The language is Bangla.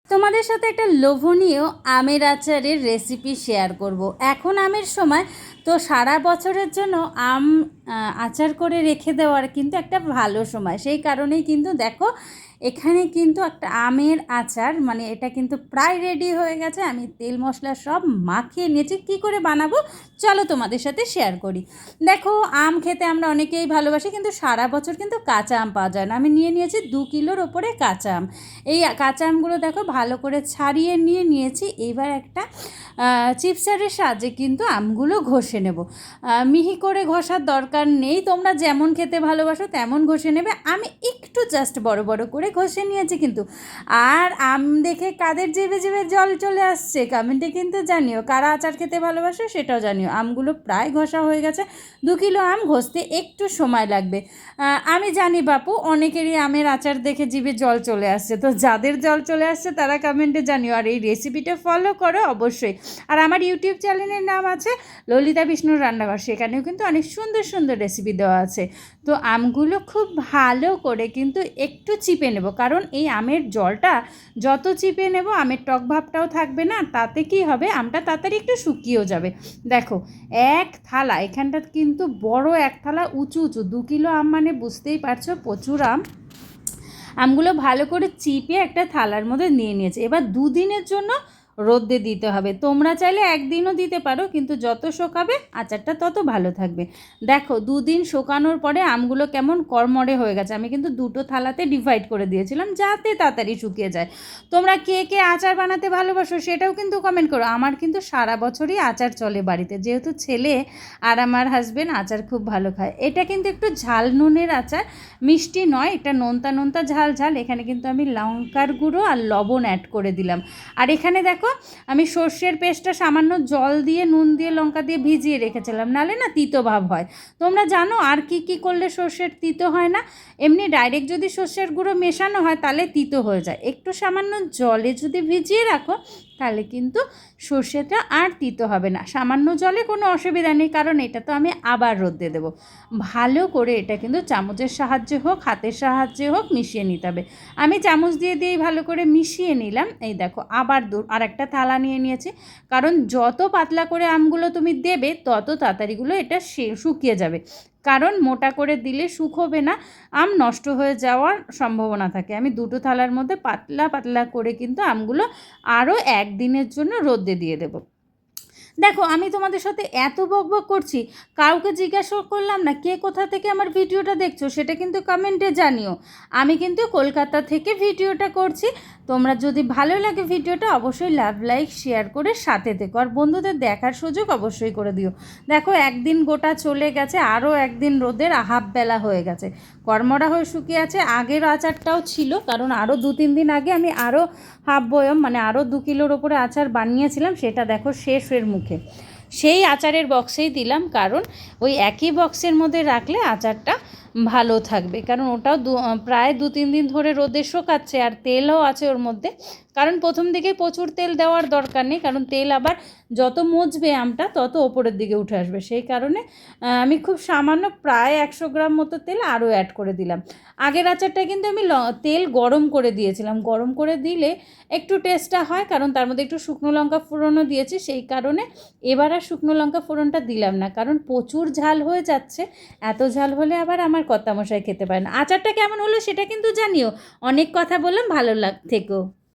তোমাদের সাথে একটা লোভনীয় আমের আচারের রেসিপি শেয়ার করব। এখন আমের সময়, তো সারা বছরের জন্য আম আচার করে রেখে দেওয়ার কিন্তু একটা ভালো সময়। সেই কারণেই কিন্তু দেখো এখানে কিন্তু একটা আমের আচার, মানে এটা কিন্তু প্রায় রেডি হয়ে গেছে। আমি তেল মশলা সব মাখিয়ে নিয়েছি। কী করে বানাবো চলো তোমাদের সাথে শেয়ার করি। দেখো, আম খেতে আমরা অনেকেই ভালোবাসি, কিন্তু সারা বছর কিন্তু কাঁচা আম পাওয়া যায় না। আমি নিয়ে নিয়েছি 2 কিলোর ওপরে কাঁচা আম। এই কাঁচা আমগুলো দেখো ভালো করে ছাড়িয়ে নিয়েছি। এবার একটা চিপসারের সাহায্যে কিন্তু আমগুলো ঘষে নেব। মিহি করে ঘষার দরকার নেই, তোমরা যেমন খেতে ভালোবাসো তেমন ঘষে নেবে। আমি একটু জাস্ট বড় বড় করে ঘষে নিয়েছি কিন্তু। আর আম দেখে কাদের জিভে জিভে জল চলে আসছে কমেন্টে কিন্তু জানিও। কারা আচার খেতে ভালোবাসো সেটাও জানিও। আমগুলো প্রায় ঘষা হয়ে গেছে। 2 কিলো আম ঘষতে একটু সময় লাগবে। আমি জানি বাপু অনেকেরই আমের আচার দেখে জিভে জল চলে আসছে, তো যাদের জল চলে আসছে তারা কমেন্টে জানিও। আর এই রেসিপিটা ফলো করো অবশ্যই। আর আমার ইউটিউব চ্যানেলের নাম আছে ললিতা বিষ্ণুর রান্নাঘর, সেখানেও কিন্তু অনেক সুন্দর সুন্দর রেসিপি দেওয়া আছে। তো আমগুলো খুব ভালো করে কিন্তু একটু চিপে নেব, কারণ এই আমের জলটা যত চিপে নেব আমের টক ভাবটাও থাকবে না। তাতে কি হবে, আমটা তাড়াতাড়ি একটু শুকিয়েও যাবে। দেখো এক থালা, এখানটা কিন্তু বড় এক থালা উঁচু 2 কিলো আম, মানে বুঝতেই পারছো প্রচুর আমগুলো ভালো করে চিপে একটা থালার মধ্যে নিয়ে নিয়েছে। এবার 2 দিনের জন্য রোদে দিতে হবে। তোমরা চাইলে 1 দিনও দিতে পারো, কিন্তু যত শোকাবে আচারটা তত ভালো থাকবে। দেখো 2 দিন শোকানোর পরে আমগুলো কেমন কড়মড়ে হয়ে গেছে। আমি কিন্তু 2টো থালাতে ডিভাইড করে দিয়েছিলাম যাতে তাড়াতাড়ি শুকিয়ে যায়। তোমরা কে কে আচার বানাতে ভালোবাসো সেটাও কিন্তু কমেন্ট করো। আমার কিন্তু সারা বছরই আচার চলে বাড়িতে, যেহেতু ছেলে আর আমার হাজবেন্ড আচার খুব ভালো খায়। এটা কিন্তু একটু ঝাল নুনের আচার, মিষ্টি নয়, এটা নোনতা নোনতা ঝাল ঝাল। এখানে কিন্তু আমি লঙ্কার গুঁড়ো আর লবণ অ্যাড করে দিলাম। আর এখানে দেখো আমি সর্ষের পেস্টটা সামান্য জল দিয়ে নুন দিয়ে লঙ্কা দিয়ে ভিজিয়ে রেখেছিলাম, নাহলে না তিতো ভাব হয়। তোমরা জানো আর কি করলে সর্ষের তিতো হয় না? এমনি ডাইরেক্ট যদি সর্ষের গুঁড়ো মেশানো হয় তাহলে তিতো হয়ে যায়। একটু সামান্য জলে যদি ভিজিয়ে রাখো তাহলে কিন্তু সর্ষেটা আর তিতো হবে না। সামান্য জলে কোনো অসুবিধা নেই, কারণ এটা তো আমি আবার রোদে দেবো। ভালো করে এটা কিন্তু চামচের সাহায্যে হোক হাতের সাহায্যে হোক মিশিয়ে নিতে হবে। আমি চামচ দিয়েই ভালো করে মিশিয়ে নিলাম। এই দেখো আবার আর একটা থালা নিয়ে নিয়েছি, কারণ যত পাতলা করে আমগুলো তুমি দেবে তত তাড়াতাড়িগুলো এটা শুকিয়ে যাবে। কারণ মোটা করে দিলে শুকোবে না, আম নষ্ট হয়ে যাওয়ার সম্ভাবনা থাকে। আমি 2টো থালার মধ্যে পাতলা পাতলা করে কিন্তু আমগুলো আরও 1 দিনের জন্য রোদে দিয়ে দেবো। দেখো আমি তোমাদের সাথে এত বকবক করছি, কাউকে জিজ্ঞাসা করলাম না কে কোথা থেকে আমার ভিডিওটা দেখছো, সেটা কিন্তু কমেন্টে জানিও। আমি কিন্তু কলকাতা থেকে ভিডিওটা করছি। তোমরা যদি ভালো লাগে ভিডিওটা অবশ্যই লাভ লাইক শেয়ার করে সাথে থেকো, আর বন্ধুদের দেখার সুযোগ অবশ্যই করে দিও। দেখো একদিন গোটা চলে গেছে, আরও একদিন রোদের হাফ বেলা হয়ে গেছে, কড়মড়া হয়ে শুকিয়ে আছে। আগের আচারটাও ছিল, কারণ আরও 2-3 দিন আগে আমি আরও হাফ বয়ম, মানে আরও 2 কিলোর ওপরে আচার বানিয়েছিলাম। সেটা দেখো শেষের মুখে সেই আচারের বক্সেই দিলাম, কারণ ওই একই বক্সের মধ্যে রাখলে আচারটা ভালো থাকবে। কারণ ওটাও প্রায় 2-3 দিন ধরে রোদে শোকাচ্ছে, আর তেলও আছে ওর মধ্যে। কারণ প্রথম দিকে প্রচুর তেল দেওয়ার দরকার নেই, কারণ তেল আবার যত মজবে আমটা তত ওপরের দিকে উঠে আসবে। সেই কারণে আমি খুব সামান্য প্রায় 100 গ্রাম মতো তেল আরও অ্যাড করে দিলাম। আগের আচারটা কিন্তু আমি তেল গরম করে দিয়েছিলাম। গরম করে দিলে একটু টেস্টটা হয়, কারণ তার মধ্যে একটু শুকনো লঙ্কা ফোড়নও দিয়েছি। সেই কারণে এবার আর শুকনো লঙ্কা ফোড়নটা দিলাম না, কারণ প্রচুর ঝাল হয়ে যাচ্ছে। এত ঝাল হলে আবার আমার কর্তামশাই খেতে পারে না। আচারটা কেমন হলো সেটা কিন্তু জানিও। অনেক কথা বললাম, ভালো থেকো।